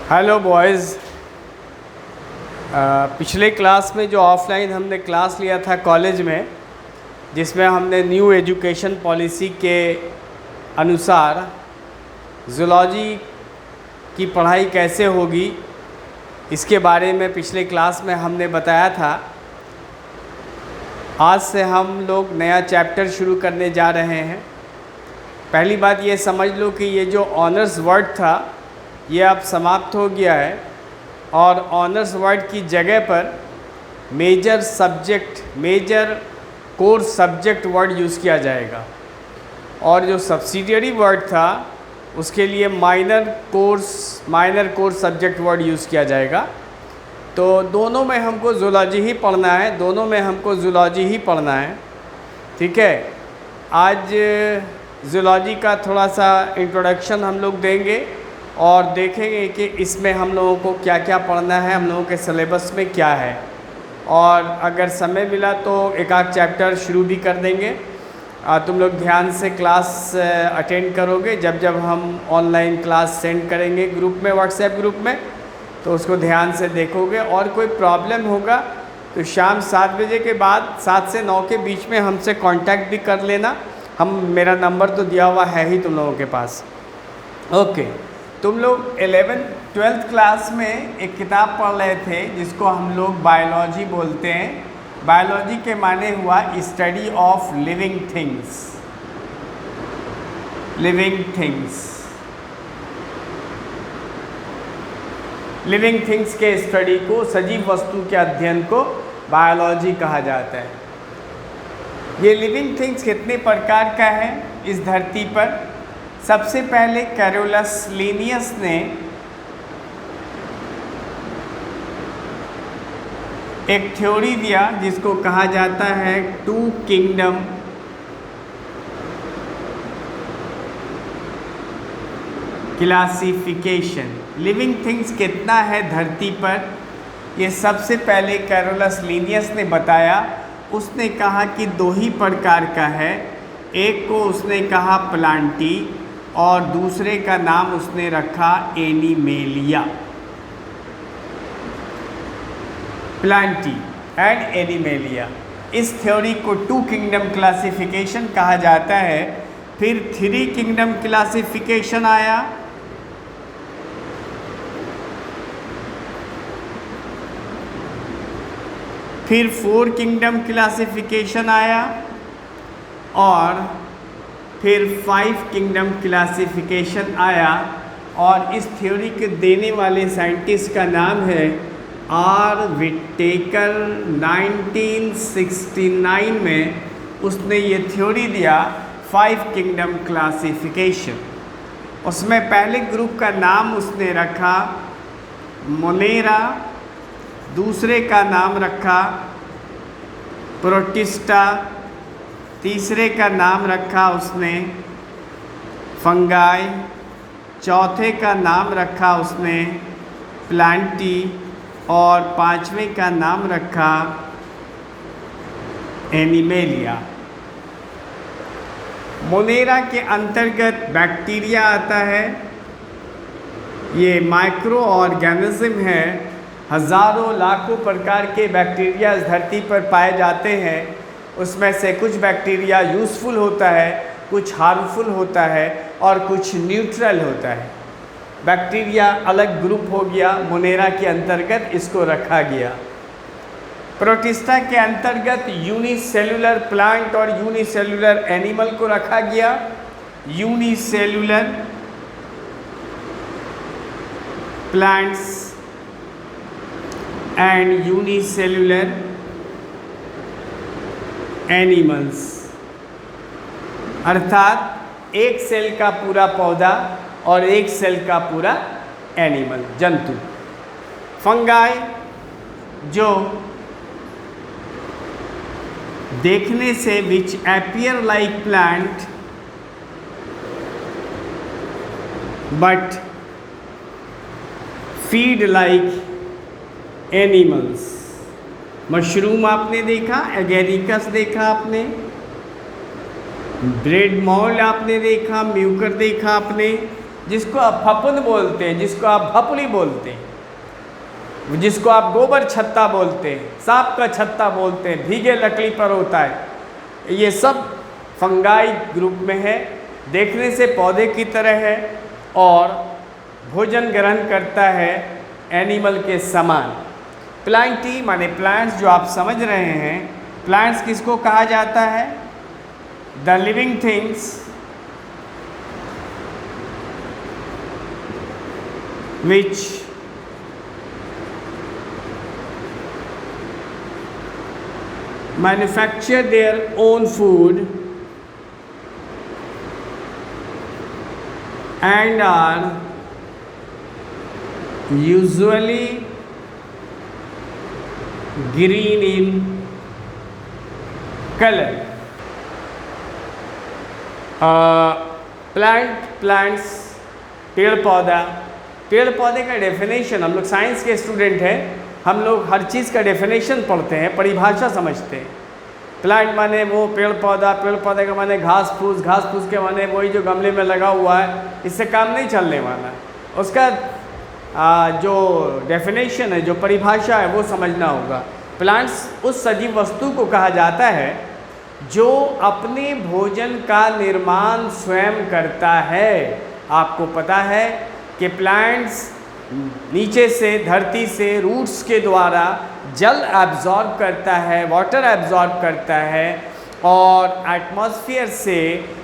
Hello boys. पिछले class में जो ऑफलाइन हमने क्लास लिया था कॉलेज में, जिसमें हमने न्यू एजुकेशन पॉलिसी के अनुसार ज़ूलॉजी की पढ़ाई कैसे होगी इसके बारे में पिछले क्लास में हमने बताया था। आज से हम लोग नया चैप्टर शुरू करने जा रहे हैं। पहली बात ये समझ लो कि ये जो ऑनर्स वर्ड था ये अब समाप्त हो गया है और ऑनर्स वर्ड की जगह पर major course subject word use किया जाएगा, और जो सब्सिडियरी वर्ड था उसके लिए minor course subject word use किया जाएगा। तो दोनों में हमको ज़ूलॉजी ही पढ़ना है, ठीक है। आज ज़ूलॉजी का थोड़ा सा इंट्रोडक्शन हम लोग देंगे और देखेंगे कि इसमें हम लोगों को क्या क्या पढ़ना है, हम लोगों के सिलेबस में क्या है, और अगर समय मिला तो एक आध चैप्टर शुरू भी कर देंगे। तुम लोग ध्यान से क्लास अटेंड करोगे। जब हम ऑनलाइन क्लास सेंड करेंगे ग्रुप में, व्हाट्सएप ग्रुप में, तो उसको ध्यान से देखोगे। और कोई प्रॉब्लम होगा तो शाम 7 बजे के बाद 7 से 9 के बीच में हमसे कांटेक्ट भी कर लेना। मेरा नंबर तो दिया हुआ है ही तुम लोगों के पास। ओके, तुम लोग 11th-12th क्लास में एक किताब पढ़ रहे थे जिसको हम लोग बायोलॉजी बोलते हैं। बायोलॉजी के माने हुआ स्टडी ऑफ लिविंग थिंग्स के स्टडी को, सजीव वस्तु के अध्ययन को बायोलॉजी कहा जाता है। ये लिविंग थिंग्स कितने प्रकार का है इस धरती पर? सबसे पहले कैरोलस लिनियस ने एक थ्योरी दिया जिसको कहा जाता है 2 किंगडम क्लासिफिकेशन। लिविंग थिंग्स कितना है धरती पर, ये सबसे पहले कैरोलस लिनियस ने बताया। उसने कहा कि 2 ही प्रकार का है। एक को उसने कहा प्लांटी और दूसरे का नाम उसने रखा एनिमेलिया। प्लांटी एंड एनिमेलिया, इस थ्योरी को 2 किंगडम क्लासिफिकेशन कहा जाता है। फिर 3 किंगडम क्लासिफिकेशन आया, फिर 4 किंगडम क्लासिफिकेशन आया, और फिर 5 किंगडम क्लासिफिकेशन आया। और इस थ्योरी के देने वाले साइंटिस्ट का नाम है आर विटेकर। 1969 में उसने ये थ्योरी दिया 5 किंगडम क्लासिफिकेशन। उसमें पहले ग्रुप का नाम उसने रखा मोनेरा, दूसरे का नाम रखा प्रोटिस्टा, तीसरे का नाम रखा उसने फंगाई, चौथे का नाम रखा उसने प्लांटी, और 5वें का नाम रखा एनिमेलिया। मोनेरा के अंतर्गत बैक्टीरिया आता है। ये माइक्रो ऑर्गेनिज्म है। हज़ारों लाखों प्रकार के बैक्टीरिया इस धरती पर पाए जाते हैं। उसमें से कुछ बैक्टीरिया यूज़फुल होता है, कुछ हार्मफुल होता है, और कुछ न्यूट्रल होता है। बैक्टीरिया अलग ग्रुप हो गया, मोनेरा के अंतर्गत इसको रखा गया। प्रोटिस्टा के अंतर्गत यूनिसेलुलर प्लांट और यूनिसेलुलर एनिमल को रखा गया। Unicellular plants and unicellular animals, अर्थात एक सेल का पूरा पौधा और एक सेल का पूरा एनिमल, जंतु। फंगाई, जो देखने से which appear like plant but feed like animals. Mushroom आपने देखा, एगेरिकस देखा आपने, ब्रेड मॉल आपने देखा, म्यूकर देखा आपने, जिसको आप फफूंद बोलते हैं, जिसको आप भपुली बोलते हैं, जिसको आप गोबर छत्ता बोलते हैं, सांप का छत्ता बोलते हैं, भीगे लकड़ी पर होता है, ये सब फंगाई ग्रुप में है। देखने से पौधे की तरह है और भोजन ग्रहण करता है एनिमल के समान। प्लांटी माने प्लांट्स, जो आप समझ रहे हैं, प्लांट्स किसको कहा जाता है? The living things which manufacture their own food and are usually green in color. Plants पेड़ पौधा, पेड़ पौधे का डेफिनेशन, हम लोग साइंस के स्टूडेंट हैं, हम लोग हर चीज़ का डेफिनेशन पढ़ते हैं, परिभाषा समझते हैं। प्लांट माने वो पेड़ पौधा, पेड़ पौधे का माने घास फूस, घास फूस के माने वही जो गमले में लगा हुआ है, इससे काम नहीं चलने वाला। उसका जो डेफिनेशन है, जो परिभाषा है, वो समझना होगा। प्लांट्स उस सजीव वस्तु को कहा जाता है जो अपने भोजन का निर्माण स्वयं करता है। आपको पता है कि प्लांट्स नीचे से, धरती से रूट्स के द्वारा जल एब्जॉर्ब करता है, वाटर एब्जॉर्ब करता है और एटमॉस्फेयर से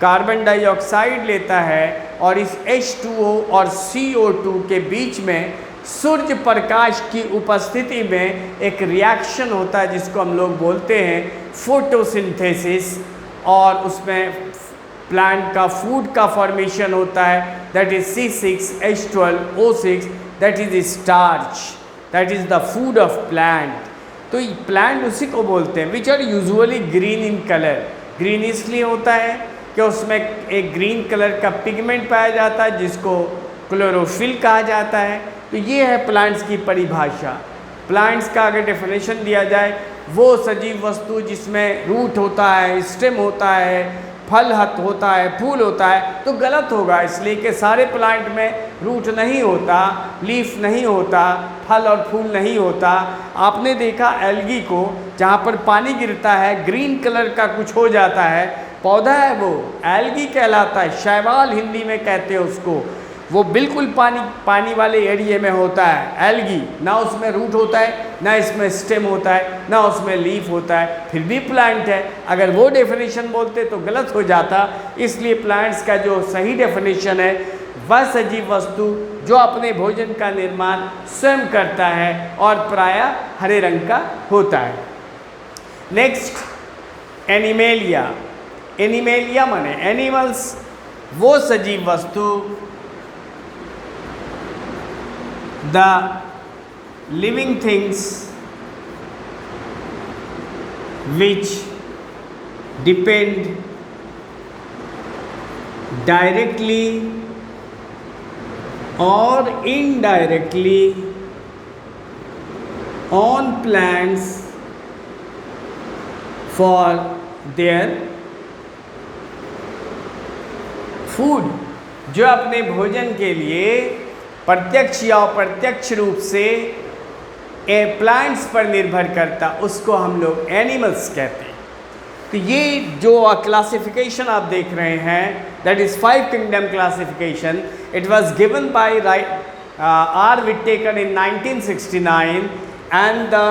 कार्बन डाइऑक्साइड लेता है और इस H2O और CO2 के बीच में सूर्य प्रकाश की उपस्थिति में एक रिएक्शन होता है जिसको हम लोग बोलते हैं फोटोसिंथेसिस, और उसमें प्लांट का फूड का फॉर्मेशन होता है, that is C6H12O6, that is starch, that is the food of plant. तो प्लांट उसी को बोलते हैं which are usually green in colour. Green इसलिए होता है कि उसमें एक ग्रीन कलर का पिगमेंट पाया जाता है जिसको क्लोरोफिल कहा जाता है। तो ये है प्लांट्स की परिभाषा। प्लांट्स का अगर डेफिनेशन दिया जाए, वो सजीव वस्तु जिसमें रूट होता है, स्टेम होता है, फल होता है, फूल होता है, तो गलत होगा, इसलिए कि सारे प्लांट में रूट नहीं होता, लीफ नहीं होता, फल और फूल नहीं होता। आपने देखा एल्गी को, जहाँ पर पानी गिरता है ग्रीन कलर का कुछ हो जाता है, पौधा है वो एल्गी कहलाता है, शैवाल हिंदी में कहते हैं उसको। वो बिल्कुल पानी वाले एरिया में होता है एल्गी, ना उसमें रूट होता है, ना इसमें स्टेम होता है, ना उसमें लीफ होता है, फिर भी प्लांट है। अगर वो डेफिनेशन बोलते तो गलत हो जाता। इसलिए प्लांट्स का जो सही डेफिनेशन है, वह सजीव वस्तु जो अपने भोजन का निर्माण स्वयं करता है और प्रायः हरे रंग का होता है। Next, animalia. एनिमेलिया माने एनिमल्स, वो सजीव वस्तु, the living things which depend directly or indirectly on plants for their food, जो अपने भोजन के लिए प्रत्यक्ष या अप्रत्यक्ष रूप से प्लांट्स पर निर्भर करता, उसको हम लोग एनिमल्स कहते हैं। तो ये जो क्लासिफिकेशन आप देख रहे हैं, that is 5 kingdom classification. It was given by R. Whittaker in 1969 and the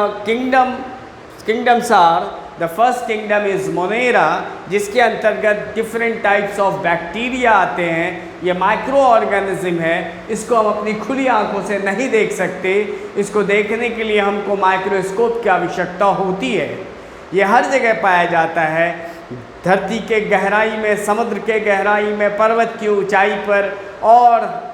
kingdoms are, the first kingdom is Monera, जिसके अंतर्गत डिफरेंट टाइप्स ऑफ बैक्टीरिया आते हैं। ये माइक्रो ऑर्गेनिज्म है, इसको हम अपनी खुली आंखों से नहीं देख सकते, इसको देखने के लिए हमको माइक्रोस्कोप की आवश्यकता होती है। ये हर जगह पाया जाता है, धरती के गहराई में, समुद्र के गहराई में, पर्वत की ऊंचाई पर, और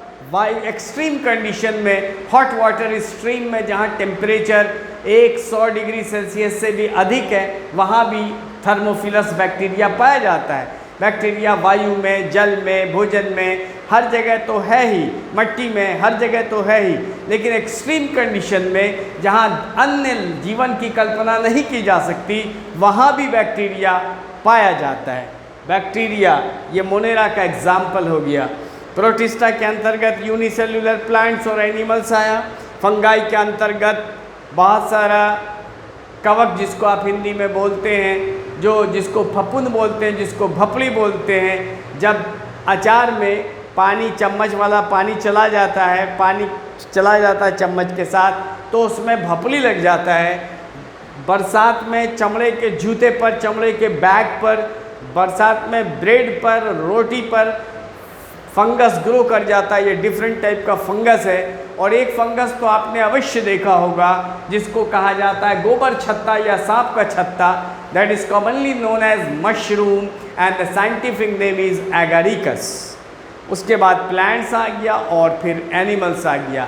एक्सट्रीम कंडीशन में, हॉट वाटर स्ट्रीम में, जहाँ टेम्परेचर 100 डिग्री सेल्सियस से भी अधिक है, वहाँ भी थर्मोफिलस बैक्टीरिया पाया जाता है। बैक्टीरिया वायु में, जल में, भोजन में, हर जगह तो है ही, मिट्टी में हर जगह तो है ही, लेकिन एक्सट्रीम कंडीशन में जहाँ अन्य जीवन की कल्पना नहीं की जा सकती, वहाँ भी बैक्टीरिया पाया जाता है। बैक्टीरिया, ये मोनेरा का एग्जाम्पल हो गया। प्रोटिस्टा के अंतर्गत यूनिसेल्युलर प्लांट्स और एनिमल्स आया। फंगाई के अंतर्गत बहुत सारा कवक, जिसको आप हिंदी में बोलते हैं, जिसको फफूंद बोलते हैं, जिसको भपली बोलते हैं। जब अचार में पानी, चम्मच वाला पानी चला जाता है चम्मच के साथ, तो उसमें भपली लग जाता है। बरसात में चमड़े के जूते पर, चमड़े के बैग पर, बरसात में ब्रेड पर, रोटी पर फंगस ग्रो कर जाता है। ये डिफरेंट टाइप का फंगस है। और एक फंगस तो आपने अवश्य देखा होगा जिसको कहा जाता है गोबर छत्ता या सांप का छत्ता, that is commonly known as mushroom and the scientific name is agaricus. उसके बाद प्लांट्स आ गया और फिर एनिमल्स आ गया।